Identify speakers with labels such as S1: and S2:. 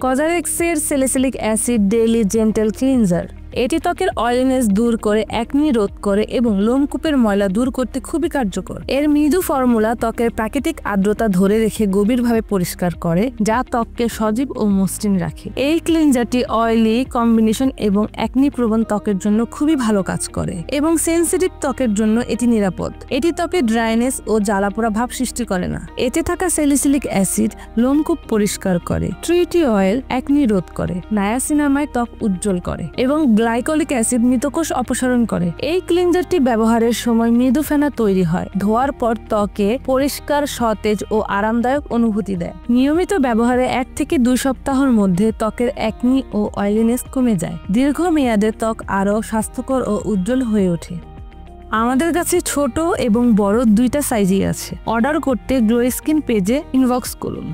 S1: কজারেক্সের salicylic acid daily gentle cleanser. এটি ত্বকের oiliness দূর করে, একনি রোধ করে এবং লোমকূপের ময়লা দূর করতে খুবই কার্যকর। এর মৃদু ফর্মুলা ত্বকের প্রাকৃতিক আর্দ্রতা ধরে রেখে গভীরভাবে পরিষ্কার করে, যা ত্বককে সজীব ও মসৃণ রাখে। এই ক্লিনজারটি অয়েলি কম্বিনেশন এবং একনি প্রবণ ত্বকের জন্য খুবই ভালো কাজ করে এবং সেনসিটিভ ত্বকের জন্য এটি নিরাপদ। এটি ত্বকে ড্রাইনেস ও জ্বালাপোড়া ভাব সৃষ্টি করে না। এতে থাকা স্যালিসিলিক অ্যাসিড লোমকূপ পরিষ্কার করে, ট্রিটি অয়েল একনি রোধ করে, নায়াসিনামাইড ত্বক উজ্জ্বল করে এবং গ্লাইকোলিক অ্যাসিড মৃতকোষ অপসারণ করে। এই ক্লিনজারটি ব্যবহারের সময় মৃদু ফেনা তৈরি হয়, ধোয়ার পর ত্বকে পরিষ্কার, সতেজ ও আরামদায়ক অনুভূতি দেয়। নিয়মিত ব্যবহারে 1 থেকে 2 সপ্তাহের মধ্যে ত্বকের একনি ও অয়েলিনেস কমে যায়। দীর্ঘমেয়াদে ত্বক আরও স্বাস্থ্যকর ও উজ্জ্বল হয়ে ওঠে। আমাদের কাছে ছোট এবং বড় দুইটা সাইজই আছে। অর্ডার করতে গ্লো স্কিন পেজে ইনবক্স করুন।